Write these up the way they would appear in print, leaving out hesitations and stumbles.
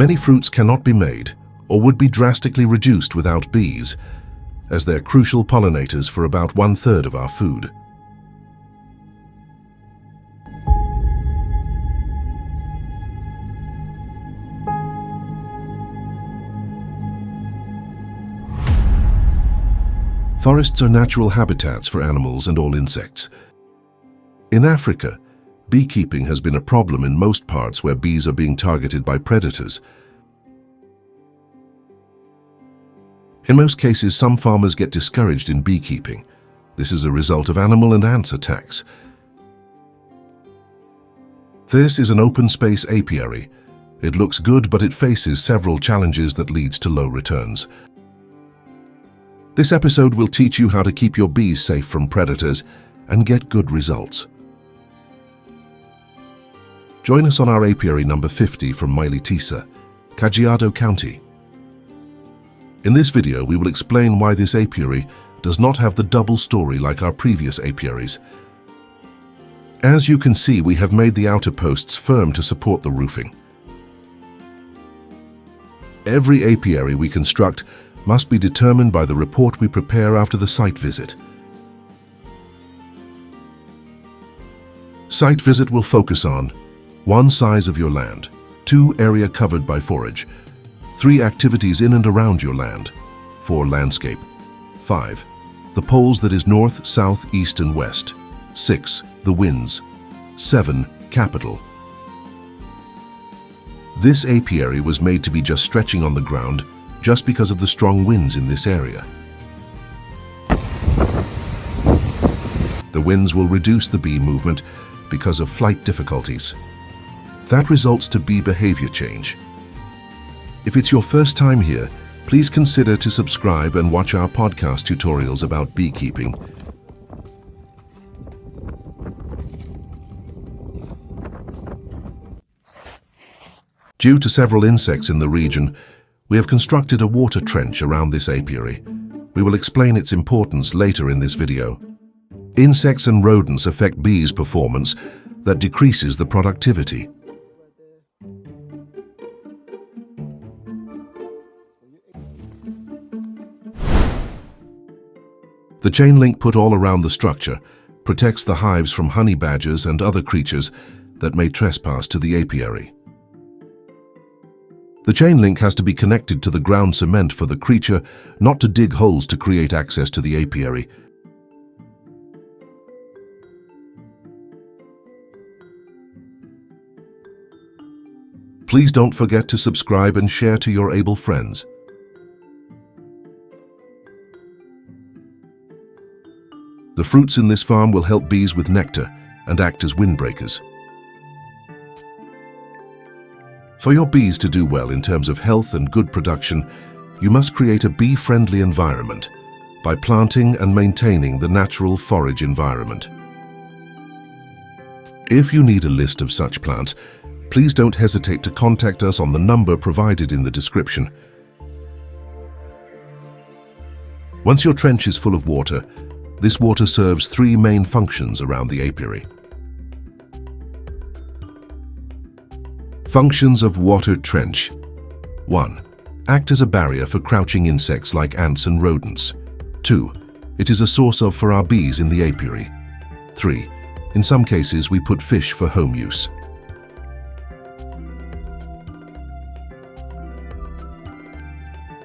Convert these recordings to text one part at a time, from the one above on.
Many fruits cannot be made or would be drastically reduced without bees, as they're crucial pollinators for about 1/3 of our food. Forests are natural habitats for animals and all insects. In Africa, beekeeping has been a problem in most parts where bees are being targeted by predators. In most cases, some farmers get discouraged in beekeeping. This is a result of animal and ants attacks. This is an open space apiary. It looks good, but it faces several challenges that leads to low returns. This episode will teach you how to keep your bees safe from predators and get good results. Join us on our apiary number 50 from Maili Tisa Kajiado County. In this video, we will explain why this apiary does not have the double story like our previous apiaries. As you can see, we have made the outer posts firm to support the roofing. Every apiary we construct must be determined by the report we prepare after the site visit. Site visit will focus on 1. Size of your land, 2. Area covered by forage, 3. Activities in and around your land, 4. Landscape, 5. The poles that is north, south, east and west, 6. The winds, 7. Capital. This apiary was made to be just stretching on the ground just because of the strong winds in this area. The winds will reduce the bee movement because of flight difficulties. That results to bee behavior change. If it's your first time here, please consider to subscribe and watch our podcast tutorials about beekeeping. Due to several insects in the region, we have constructed a water trench around this apiary. We will explain its importance later in this video. Insects and rodents affect bees' performance that decreases the productivity. The chain link put all around the structure protects the hives from honey badgers and other creatures that may trespass to the apiary. The chain link has to be connected to the ground cement for the creature not to dig holes to create access to the apiary. Please don't forget to subscribe and share to your able friends. The fruits in this farm will help bees with nectar and act as windbreakers. For your bees to do well in terms of health and good production, you must create a bee-friendly environment by planting and maintaining the natural forage environment. If you need a list of such plants, please don't hesitate to contact us on the number provided in the description. Once your trench is full of water, this water serves 3 main functions around the apiary. Functions of water trench. 1. Act as a barrier for crouching insects like ants and rodents. 2. It is a source of for our bees in the apiary. 3. In some cases, we put fish for home use.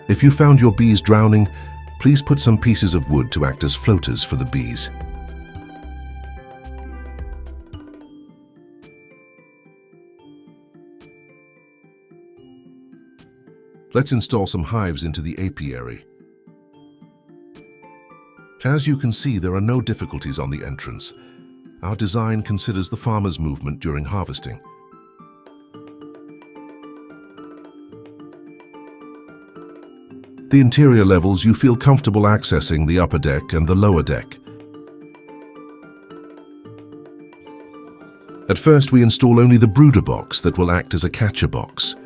If you found your bees drowning, please put some pieces of wood to act as floaters for the bees. Let's install some hives into the apiary. As you can see, there are no difficulties on the entrance. Our design considers the farmer's movement during harvesting. The interior levels, you feel comfortable accessing the upper deck and the lower deck. At first, we install only the brooder box that will act as a catcher box.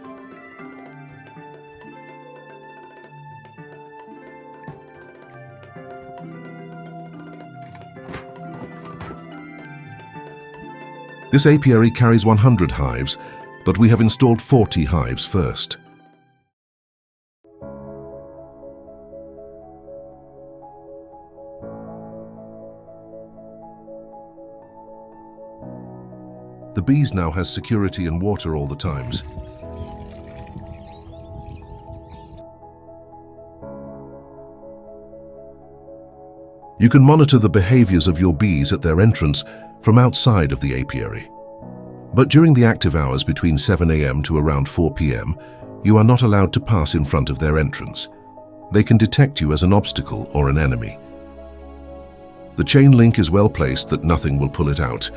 This apiary carries 100 hives, but we have installed 40 hives first. The bees now has security and water all the times. You can monitor the behaviors of your bees at their entrance from outside of the apiary. But during the active hours between 7 a.m. to around 4 p.m., you are not allowed to pass in front of their entrance. They can detect you as an obstacle or an enemy. The chain link is well placed that nothing will pull it out.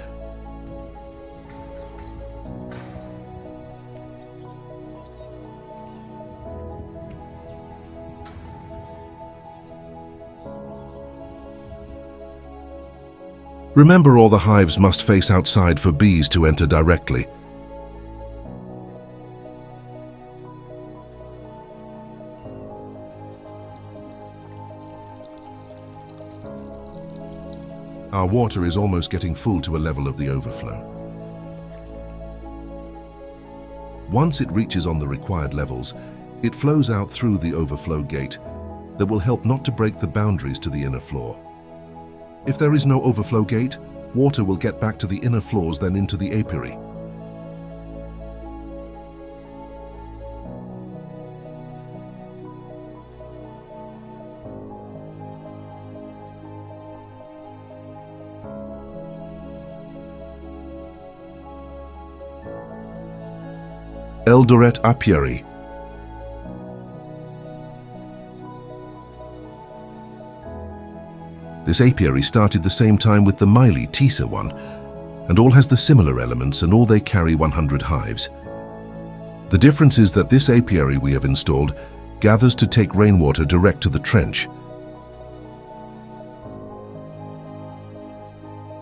Remember, all the hives must face outside for bees to enter directly. Our water is almost getting full to a level of the overflow. Once it reaches on the required levels, it flows out through the overflow gate that will help not to break the boundaries to the inner floor. If there is no overflow gate, water will get back to the inner floors, then into the apiary. Eldoret Apiary. This apiary started the same time with the Maili Tisa one, and all has the similar elements, and all they carry 100 hives. The difference is that this apiary we have installed gathers to take rainwater direct to the trench.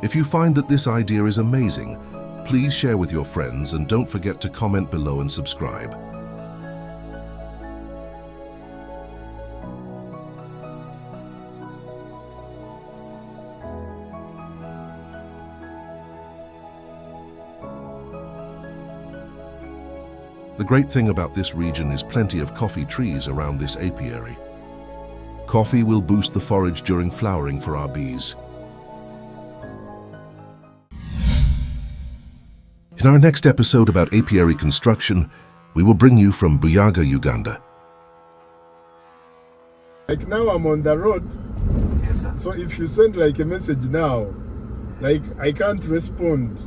If you find that this idea is amazing, please share with your friends and don't forget to comment below and subscribe. The great thing about this region is plenty of coffee trees around this apiary. Coffee will boost the forage during flowering for our bees. In our next episode about apiary construction, we will bring you from Buyaga, Uganda. Like now I'm on the road, yes, sir. So if you send like a message now, like I can't respond.